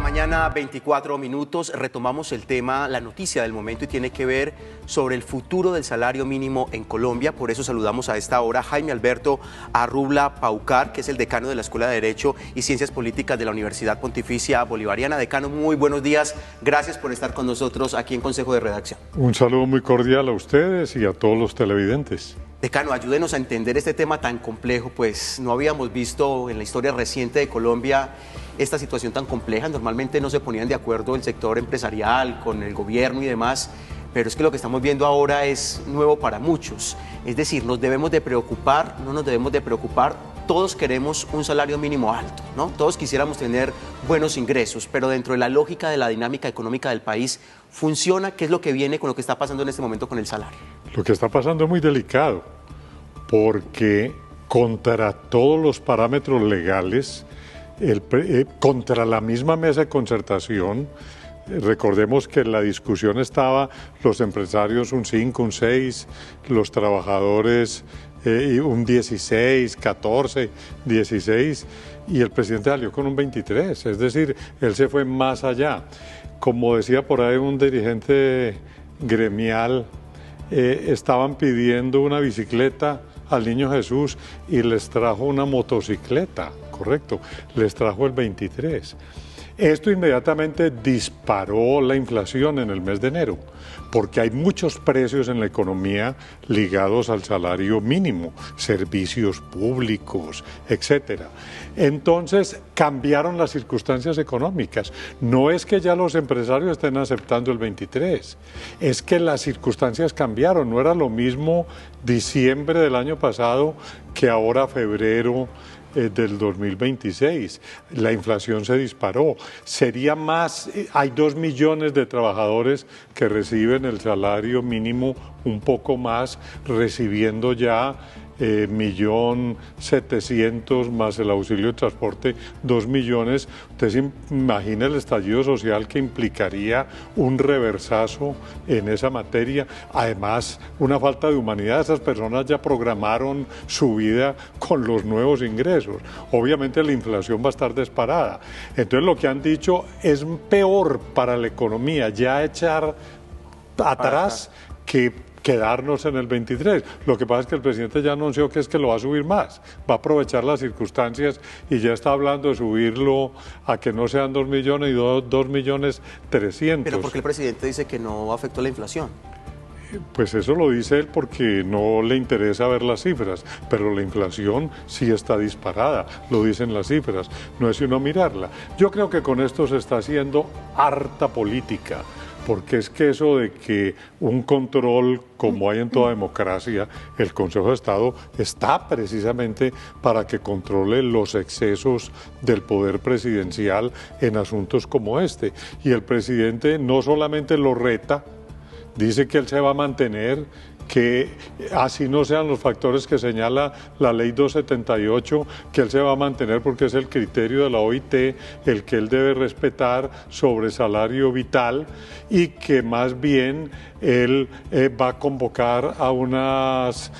la mañana, 24 minutos. Retomamos el tema, la noticia del momento, y tiene que ver sobre el futuro del salario mínimo en Colombia. Por eso saludamos a esta hora a Jaime Alberto Arrubla Paucar, que es el decano de la Escuela de Derecho y Ciencias Políticas de la Universidad Pontificia Bolivariana. Decano, muy buenos días. Gracias por estar con nosotros aquí en Consejo de Redacción. Un saludo muy cordial a ustedes y a todos los televidentes. Decano, ayúdenos a entender este tema tan complejo, pues no habíamos visto en la historia reciente de Colombia esta situación tan compleja. Normalmente no se ponían de acuerdo el sector empresarial con el gobierno y demás, pero es que lo que estamos viendo ahora es nuevo para muchos. Es decir, nos debemos de preocupar, no nos debemos de preocupar. Todos queremos un salario mínimo alto, ¿no? Todos quisiéramos tener buenos ingresos, pero dentro de la lógica de la dinámica económica del país, ¿funciona? ¿Qué es lo que viene con lo que está pasando en este momento con el salario? Lo que está pasando es muy delicado, porque contra todos los parámetros legales, contra la misma mesa de concertación, recordemos que la discusión estaba los empresarios un 5, un 6, los trabajadores un 16, 14, 16, y el presidente salió con un 23, es decir, él se fue más allá. Como decía por ahí un dirigente gremial, estaban pidiendo una bicicleta al niño Jesús y les trajo una motocicleta, correcto, les trajo el 23. Esto inmediatamente disparó la inflación en el mes de enero, porque hay muchos precios en la economía ligados al salario mínimo, servicios públicos, etcétera. Entonces cambiaron las circunstancias económicas. No es que ya los empresarios estén aceptando el 23, es que las circunstancias cambiaron. No era lo mismo diciembre del año pasado que ahora febrero del 2026. La inflación se disparó. Sería más, hay 2 millones de trabajadores que reciben el salario mínimo, un poco más, recibiendo ya 1.700.000 más el auxilio de transporte, 2 millones. Usted se imagina el estallido social que implicaría un reversazo en esa materia. Además, una falta de humanidad. Esas personas ya programaron su vida con los nuevos ingresos. Obviamente la inflación va a estar disparada. Entonces lo que han dicho es peor para la economía ya echar atrás que quedarnos en el 23. Lo que pasa es que el presidente ya anunció que es que lo va a subir más, va a aprovechar las circunstancias y ya está hablando de subirlo a que no sean 2 millones y 2.300.000. Pero ¿por qué el presidente dice que no afectó la inflación? Pues eso lo dice él porque no le interesa ver las cifras, pero la inflación sí está disparada, lo dicen las cifras, no es sino mirarla. Yo creo que con esto se está haciendo harta política, porque es que eso de que un control, como hay en toda democracia, el Consejo de Estado está precisamente para que controle los excesos del poder presidencial en asuntos como este. Y el presidente no solamente lo reta, dice que él se va a mantener, que así no sean los factores que señala la ley 278, que él se va a mantener porque es el criterio de la OIT, el que él debe respetar sobre salario vital, y que más bien él va a convocar a unas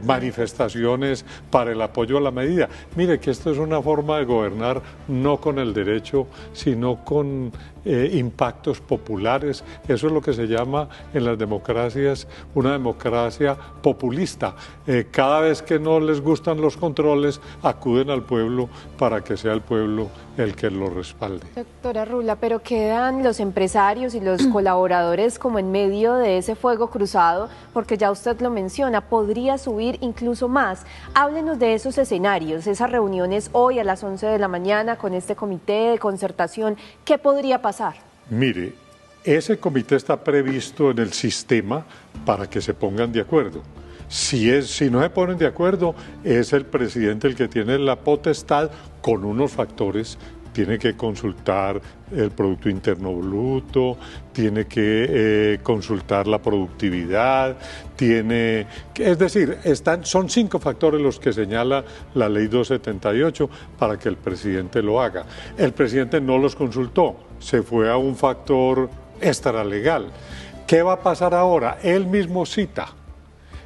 manifestaciones para el apoyo a la medida. Mire que esto es una forma de gobernar no con el derecho, sino con impactos populares. Eso es lo que se llama en las democracias una democracia populista. Cada vez que no les gustan los controles, acuden al pueblo para que sea el pueblo el que lo respalde. Doctora Arrubla, pero quedan los empresarios y los colaboradores como en medio de ese fuego cruzado, porque ya usted lo menciona, podría subir incluso más. Háblenos de esos escenarios, esas reuniones hoy a las 11 de la mañana con este comité de concertación. ¿Qué podría pasar? Mire, ese comité está previsto en el sistema para que se pongan de acuerdo. Si no se ponen de acuerdo, es el presidente el que tiene la potestad con unos factores. Tiene que consultar el Producto Interno Bruto, tiene que consultar la productividad, es decir, son 5 factores los que señala la ley 278 para que el presidente lo haga. El presidente no los consultó, se fue a un factor extralegal. ¿Qué va a pasar ahora? Él mismo cita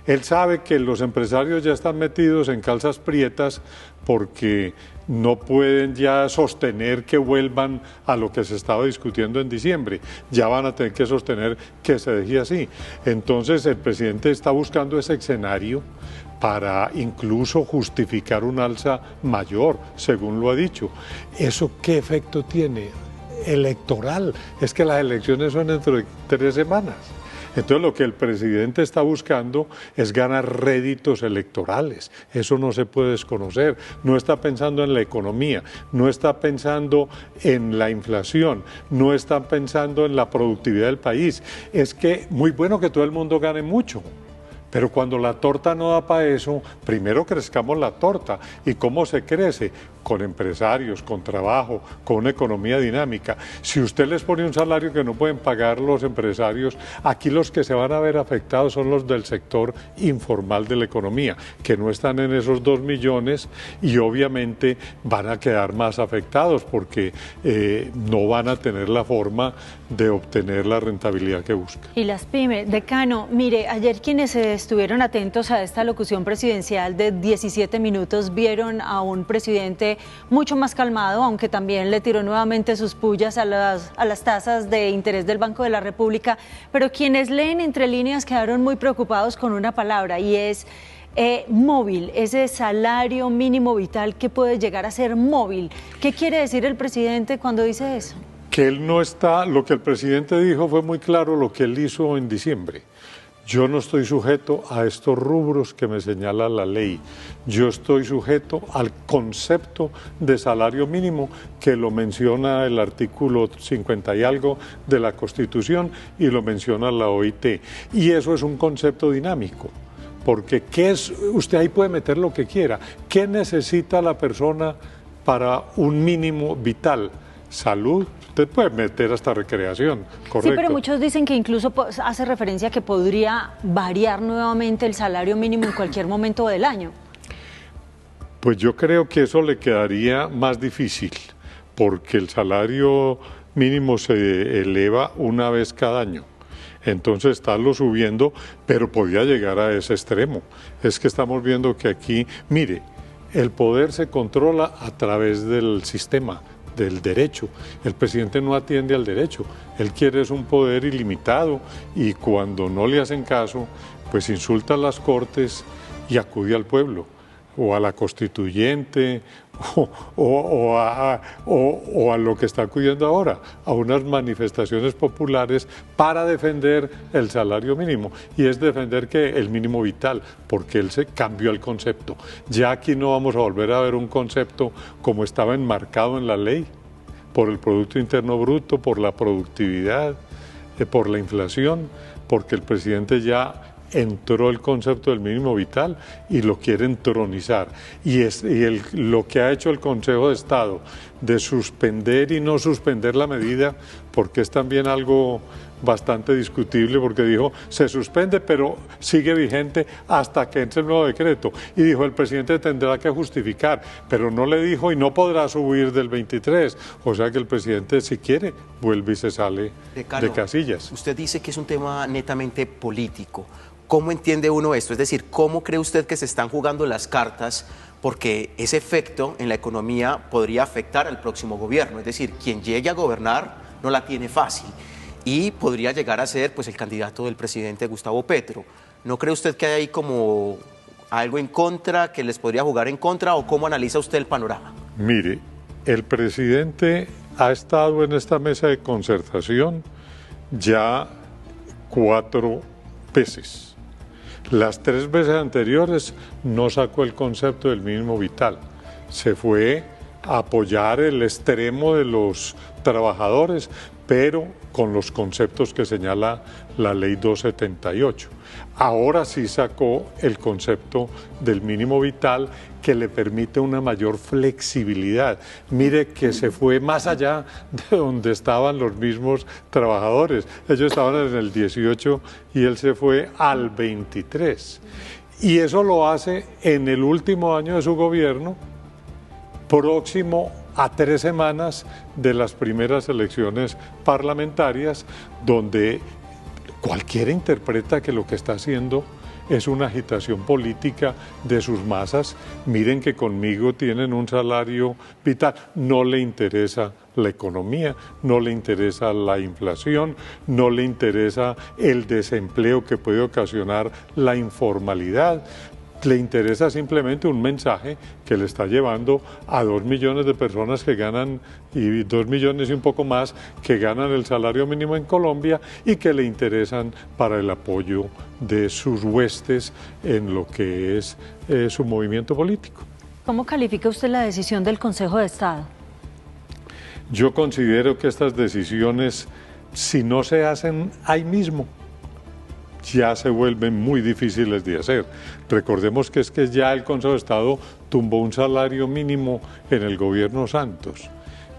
Él sabe que los empresarios ya están metidos en calzas prietas porque no pueden ya sostener que vuelvan a lo que se estaba discutiendo en diciembre. Ya van a tener que sostener que se deje así. Entonces el presidente está buscando ese escenario para incluso justificar un alza mayor, según lo ha dicho. ¿Eso qué efecto tiene? Electoral. Es que las elecciones son dentro de 3 semanas. Entonces lo que el presidente está buscando es ganar réditos electorales. Eso no se puede desconocer. No está pensando en la economía, no está pensando en la inflación, no está pensando en la productividad del país. Es que muy bueno que todo el mundo gane mucho. Pero cuando la torta no da para eso, primero crezcamos la torta. ¿Y cómo se crece? Con empresarios, con trabajo, con una economía dinámica. Si usted les pone un salario que no pueden pagar los empresarios, aquí los que se van a ver afectados son los del sector informal de la economía, que no están en esos 2 millones y obviamente van a quedar más afectados porque no van a tener la forma de obtener la rentabilidad que buscan. Y las pymes, decano, mire, ayer quienes estuvieron atentos a esta locución presidencial de 17 minutos vieron a un presidente mucho más calmado, aunque también le tiró nuevamente sus pullas a las tasas de interés del Banco de la República, pero quienes leen entre líneas quedaron muy preocupados con una palabra y es móvil, ese salario mínimo vital que puede llegar a ser móvil. ¿Qué quiere decir el presidente cuando dice eso? Que él no está, lo que el presidente dijo fue muy claro lo que él hizo en diciembre. Yo no estoy sujeto a estos rubros que me señala la ley. Yo estoy sujeto al concepto de salario mínimo que lo menciona el artículo 50 y algo de la Constitución y lo menciona la OIT. Y eso es un concepto dinámico, porque usted ahí puede meter lo que quiera. ¿Qué necesita la persona para un mínimo vital? Salud. Usted puede meter hasta recreación, correcto. Sí, pero muchos dicen que incluso hace referencia a que podría variar nuevamente el salario mínimo en cualquier momento del año. Pues yo creo que eso le quedaría más difícil, porque el salario mínimo se eleva una vez cada año. Entonces estarlo subiendo, pero podría llegar a ese extremo. Es que estamos viendo que aquí, mire, el poder se controla a través del sistema, del derecho. El presidente no atiende al derecho, él quiere es un poder ilimitado y cuando no le hacen caso, pues insulta a las cortes y acude al pueblo, o a la constituyente, o a lo que está acudiendo ahora, a unas manifestaciones populares para defender el salario mínimo, y es defender que el mínimo vital, porque él se cambió el concepto. Ya aquí no vamos a volver a ver un concepto como estaba enmarcado en la ley, por el Producto Interno Bruto, por la productividad, por la inflación, porque el presidente ya entró el concepto del mínimo vital y lo quiere entronizar. Lo que ha hecho el Consejo de Estado de suspender y no suspender la medida, porque es también algo bastante discutible, porque dijo, se suspende, pero sigue vigente hasta que entre el nuevo decreto. Y dijo, el presidente tendrá que justificar, pero no le dijo y no podrá subir del 23. O sea que el presidente, si quiere, vuelve y se sale de casillas. Usted dice que es un tema netamente político. ¿Cómo entiende uno esto? Es decir, ¿cómo cree usted que se están jugando las cartas? Porque ese efecto en la economía podría afectar al próximo gobierno. Es decir, quien llegue a gobernar no la tiene fácil y podría llegar a ser pues, el candidato del presidente Gustavo Petro. ¿No cree usted que hay ahí como algo en contra, que les podría jugar en contra, o cómo analiza usted el panorama? Mire, el presidente ha estado en esta mesa de concertación ya 4 veces. Las 3 veces anteriores no sacó el concepto del mínimo vital. Se fue a apoyar el extremo de los trabajadores, pero con los conceptos que señala la ley 278. Ahora sí sacó el concepto del mínimo vital que le permite una mayor flexibilidad. Mire que se fue más allá de donde estaban los mismos trabajadores. Ellos estaban en el 18 y él se fue al 23. Y eso lo hace en el último año de su gobierno, próximo a 3 semanas de las primeras elecciones parlamentarias, donde cualquiera interpreta que lo que está haciendo es una agitación política de sus masas. Miren que conmigo tienen un salario vital. No le interesa la economía, no le interesa la inflación, no le interesa el desempleo que puede ocasionar la informalidad. Le interesa simplemente un mensaje que le está llevando a 2 millones de personas que ganan, y 2 millones y un poco más, que ganan el salario mínimo en Colombia y que le interesan para el apoyo de sus huestes en lo que es su movimiento político. ¿Cómo califica usted la decisión del Consejo de Estado? Yo considero que estas decisiones, si no se hacen ahí mismo, ya se vuelven muy difíciles de hacer. Recordemos que es que ya el Consejo de Estado tumbó un salario mínimo en el gobierno Santos,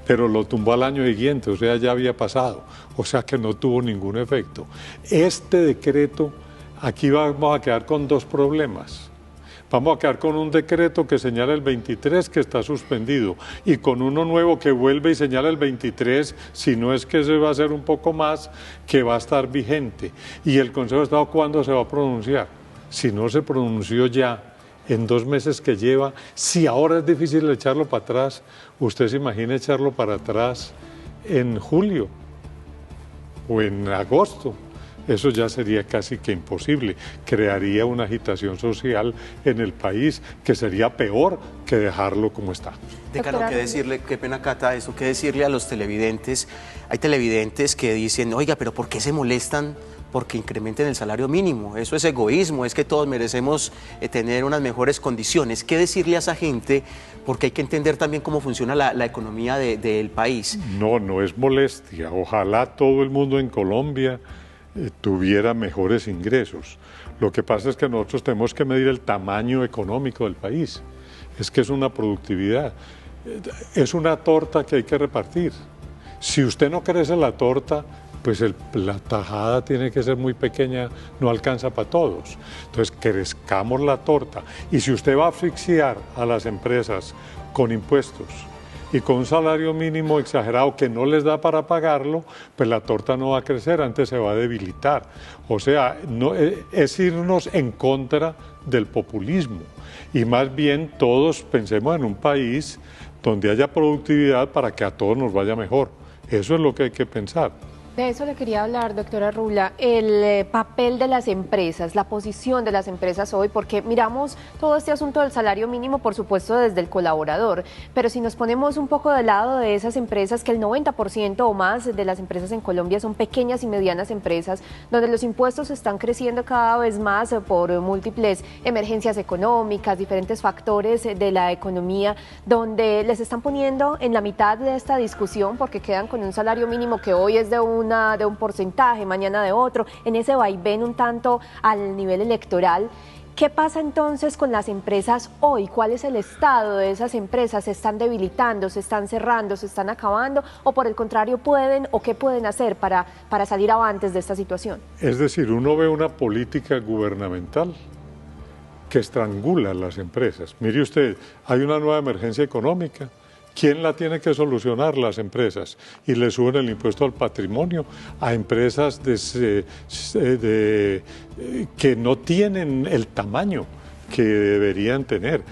pero lo tumbó al año siguiente, o sea, ya había pasado, o sea que no tuvo ningún efecto. Este decreto, aquí vamos a quedar con 2 problemas. Vamos a quedar con un decreto que señala el 23 que está suspendido y con uno nuevo que vuelve y señala el 23, si no es que se va a hacer un poco más, que va a estar vigente. ¿Y el Consejo de Estado cuándo se va a pronunciar? Si no se pronunció ya en 2 meses que lleva, si ahora es difícil echarlo para atrás, usted se imagina echarlo para atrás en julio o en agosto. Eso ya sería casi que imposible, crearía una agitación social en el país que sería peor que dejarlo como está. Decano, ¿qué decirle? Qué pena, Cata, eso, ¿qué decirle a los televidentes? Hay televidentes que dicen, oiga, pero ¿por qué se molestan porque incrementen el salario mínimo? Eso es egoísmo, es que todos merecemos tener unas mejores condiciones. ¿Qué decirle a esa gente? Porque hay que entender también cómo funciona la economía del país. No es molestia. Ojalá todo el mundo en Colombia tuviera mejores ingresos. Lo que pasa es que nosotros tenemos que medir el tamaño económico del país. Es que es una productividad, es una torta que hay que repartir. Si usted no crece la torta, pues la tajada tiene que ser muy pequeña, no alcanza para todos. Entonces crezcamos la torta. Y si usted va a asfixiar a las empresas con impuestos y con un salario mínimo exagerado que no les da para pagarlo, pues la torta no va a crecer, antes se va a debilitar. O sea, no, es irnos en contra del populismo. Y más bien todos pensemos en un país donde haya productividad para que a todos nos vaya mejor. Eso es lo que hay que pensar. De eso le quería hablar, doctora Rula, el papel de las empresas, la posición de las empresas hoy, porque miramos todo este asunto del salario mínimo, por supuesto, desde el colaborador, pero si nos ponemos un poco del lado de esas empresas, que el 90% o más de las empresas en Colombia son pequeñas y medianas empresas, donde los impuestos están creciendo cada vez más por múltiples emergencias económicas, diferentes factores de la economía, donde les están poniendo en la mitad de esta discusión, porque quedan con un salario mínimo que hoy es de un porcentaje, mañana de otro, en ese vaivén un tanto al nivel electoral. ¿Qué pasa entonces con las empresas hoy? ¿Cuál es el estado de esas empresas? ¿Se están debilitando, se están cerrando, se están acabando? ¿O por el contrario pueden o qué pueden hacer para salir avantes de esta situación? Es decir, uno ve una política gubernamental que estrangula a las empresas. Mire usted, hay una nueva emergencia económica. ¿Quién la tiene que solucionar? Las empresas. Y le suben el impuesto al patrimonio a empresas que no tienen el tamaño que deberían tener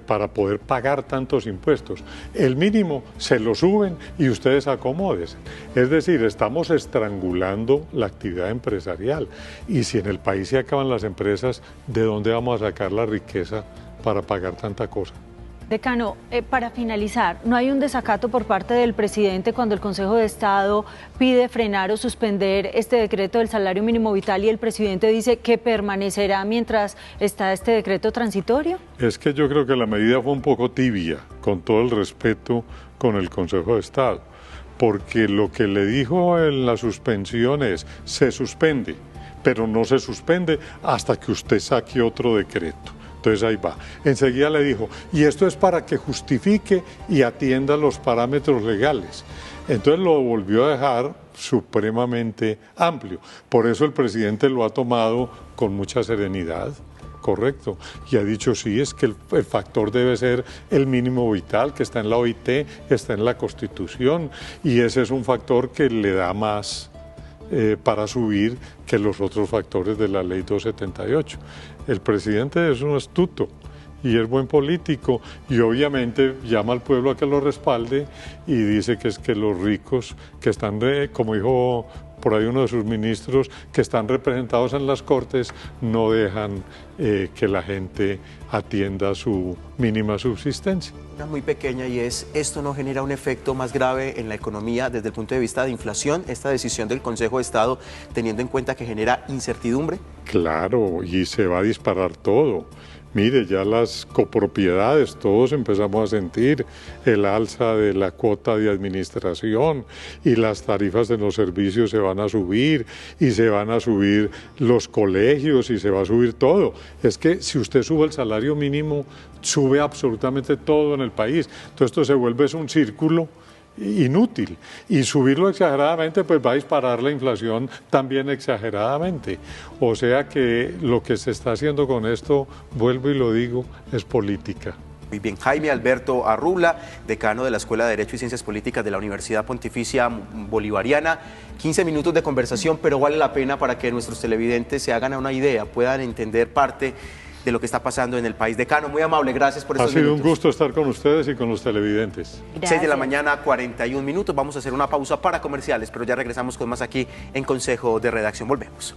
para poder pagar tantos impuestos. El mínimo se lo suben y ustedes acomódense. Es decir, estamos estrangulando la actividad empresarial. Y si en el país se acaban las empresas, ¿de dónde vamos a sacar la riqueza para pagar tanta cosa? Decano, para finalizar, ¿no hay un desacato por parte del presidente cuando el Consejo de Estado pide frenar o suspender este decreto del salario mínimo vital y el presidente dice que permanecerá mientras está este decreto transitorio? Es que yo creo que la medida fue un poco tibia, con todo el respeto con el Consejo de Estado, porque lo que le dijo en la suspensión es, se suspende, pero no se suspende hasta que usted saque otro decreto. Entonces ahí va. Enseguida le dijo, y esto es para que justifique y atienda los parámetros legales. Entonces lo volvió a dejar supremamente amplio. Por eso el presidente lo ha tomado con mucha serenidad, correcto. Y ha dicho, sí, es que el factor debe ser el mínimo vital, que está en la OIT, que está en la Constitución, y ese es un factor que le da más para subir que los otros factores de la ley 278. El presidente es un astuto y es buen político y obviamente llama al pueblo a que lo respalde y dice que es que los ricos que están, como dijo por ahí uno de sus ministros, que están representados en las Cortes, no dejan que la gente atienda su mínima subsistencia. Una muy pequeña, y es, ¿esto no genera un efecto más grave en la economía desde el punto de vista de inflación, esta decisión del Consejo de Estado, teniendo en cuenta que genera incertidumbre? Claro, y se va a disparar todo. Mire, ya las copropiedades, todos empezamos a sentir el alza de la cuota de administración y las tarifas de los servicios se van a subir y se van a subir los colegios y se va a subir todo. Es que si usted sube el salario mínimo, sube absolutamente todo en el país. Entonces esto se vuelve un círculo inútil y subirlo exageradamente pues va a disparar la inflación también exageradamente, o sea que lo que se está haciendo con esto, vuelvo y lo digo, es política. Muy bien, Jaime Alberto Arrula, decano de la Escuela de Derecho y Ciencias Políticas de la Universidad Pontificia Bolivariana. 15 minutos de conversación, pero vale la pena para que nuestros televidentes se hagan una idea, puedan entender parte de lo que está pasando en el país. Decano, muy amable, gracias por estos minutos. Ha sido un gusto estar con ustedes y con los televidentes. Gracias. 6 de la mañana, 41 minutos. Vamos a hacer una pausa para comerciales, pero ya regresamos con más aquí en Consejo de Redacción. Volvemos.